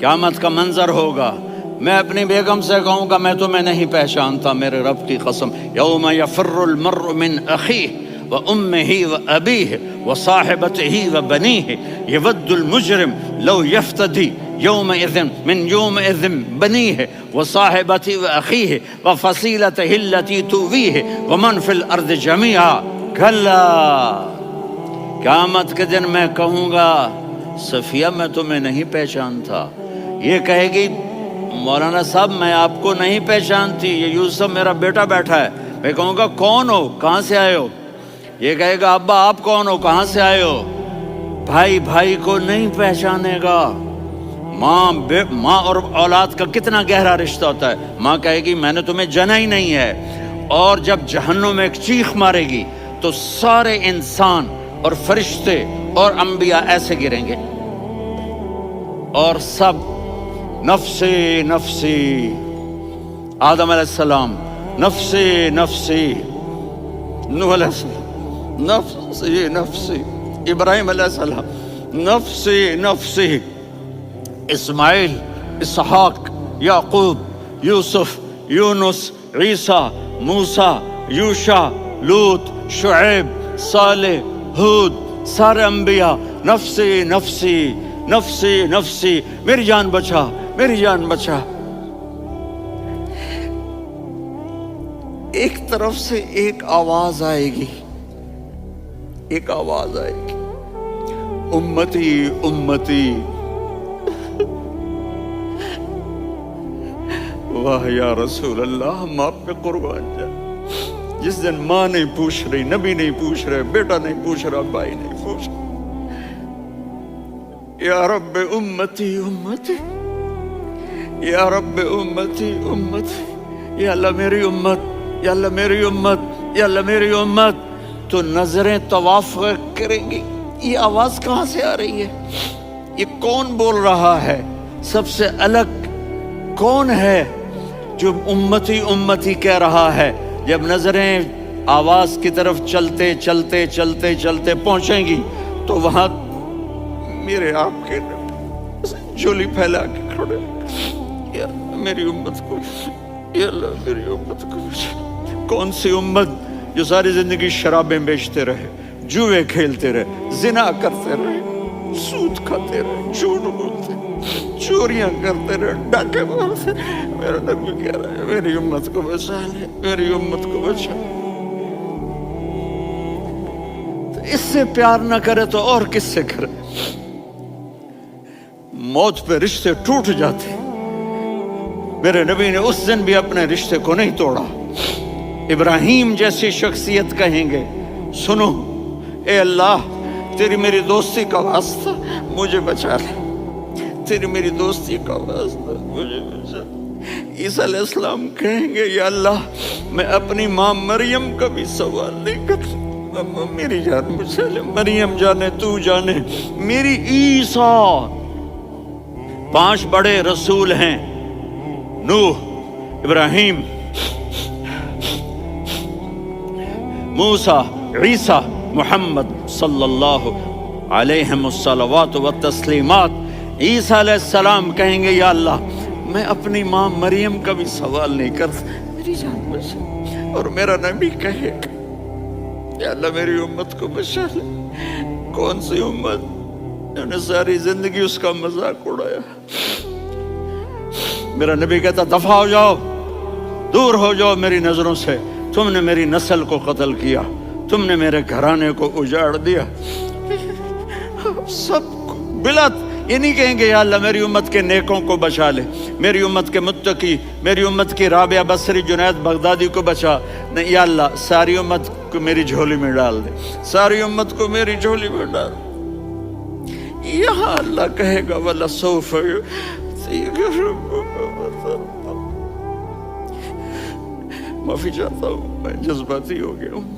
قیامت کا منظر ہوگا، میں اپنی بیگم سے کہوں گا میں تمہیں نہیں پہچانتا، میرے رب کی قسم، یوم یفر المرء من اخیہ وامہ وابیہ وصاحبتہ وبنیہ یود المجرم لو یفتدی یومئذ من یومئذ بنیہ وصاحبتہ واخیہ وفصیلتہ التی تؤویہ ومن فی الارض جمیعا کلا، قیامت کے دن میں کہوں گا صفیہ میں تمہیں نہیں پہچانتا، یہ کہے گی مولانا صاحب میں آپ کو نہیں پہچانتی، یہ یوسف میرا بیٹا بیٹھا ہے، میں کہوں گا کون ہو، کہاں سے آئے ہو؟ یہ کہے گا ابا آپ کون ہو، کہاں سے آئے ہو؟ بھائی بھائی کو نہیں پہچانے گا۔ ماں اور اولاد کا کتنا گہرا رشتہ ہوتا ہے، ماں کہے گی میں نے تمہیں جنا ہی نہیں ہے، اور جب جہنم میں ایک چیخ مارے گی تو سارے انسان اور فرشتے اور انبیاء ایسے گریں گے اور سب نفسی نفسی، آدم علیہ السلام نفسی نفسی، نوح علیہ السلام نفسی نفسی، ابراہیم علیہ السلام نفسی نفسی، اسماعیل، اسحاق، یعقوب، یوسف، یونس، عیسیٰ، موسیٰ، یوشع، لوط، شعیب، صالح، ہود، سارے انبیاء نفسی نفسی نفسی نفسی، میری جان بچا میری جان بچا۔ ایک طرف سے ایک آواز آئے گی، ایک آواز آئے گی، امتی امتی، واہ یا رسول اللہ ہم آپ پہ قربان جائیں۔ جس دن ماں نہیں پوچھ رہی، نبی نہیں پوچھ رہے، بیٹا نہیں پوچھ رہا، بھائی نہیں پوچھ رہا، یا رب امتی امتی، یا رب امتی امتی، یا اللہ میری امت، یا اللہ میری امت، یا اللہ میری امت، تو نظریں طواف کریں گی، یہ آواز کہاں سے آ رہی ہے؟ یہ کون بول رہا ہے؟ سب سے الگ کون ہے جو امتی امتی کہہ رہا ہے؟ جب نظریں آواز کی طرف چلتے چلتے چلتے چلتے پہنچیں گی تو وہاں میرے آپ کے جھولی پھیلا کے کھڑے، یا میری امت کو، یا اللہ میری امت کو۔ کون سی امت جو ساری زندگی شرابیں بیچتے رہے، جوئے کھیلتے رہے، زنا کرتے رہے، سود کھاتے رہے، جھوٹ بولتے، چوریاں کرتے رہے، ڈاکے مارتے، میرا نبی کہہ رہا ہے میری امت کو بچا لے، میری امت کو بچا۔ تو اس سے پیار نہ کرے تو اور کس سے کرے؟ موت پہ رشتے ٹوٹ جاتے، میرے نبی نے اس دن بھی اپنے رشتے کو نہیں توڑا۔ ابراہیم جیسی شخصیت کہیں گے سنو اے اللہ تیری میری دوستی کا واسطہ مجھے بچا لے، تیری میری دوستی کا واسطہ مجھے بچا لے۔ عیسیٰ علیہ السلام کہیں گے یا اللہ میں اپنی ماں مریم کا بھی سوال نہیں کر سکتا، میری جان بچا لے، مریم جانے تو جانے میری عیسیٰ۔ 5 بڑے رسول ہیں، نوح، ابراہیم، موسیٰ، عیسیٰ، محمد صلی اللہ علیہ الصلوات والتسلیمات۔ عیسیٰ علیہ السلام کہیں گے یا اللہ میں اپنی ماں مریم کا بھی سوال نہیں کر سکتا، میری جان بچا۔ اور میرا نبی کہے یا اللہ میری امت کو بچا لے۔ کون سی امت جنہوں نے ساری زندگی اس کا مذاق اڑایا؟ میرا نبی کہتا دفع ہو جاؤ، دور ہو جاؤ میری نظروں سے، تم نے میری نسل کو قتل کیا، تم نے میرے گھرانے کو اجاڑ دیا۔ سب بلت یہ نہیں کہیں گے یا اللہ میری امت کے نیکوں کو بچا لے، میری امت کے متقی، میری امت کی رابعہ بصری، جنید بغدادی کو بچا، نہیں یا اللہ ساری امت کو میری جھولی میں ڈال دے، ساری امت کو میری جھولی میں ڈال۔ یہاں اللہ کہے گا وَلَسَوْفَ يُعْطِيكَ رَبُّكَ فَتَرْضَىٰ۔ معافی چاہتا ہوں میں جذباتی ہو گیا ہوں۔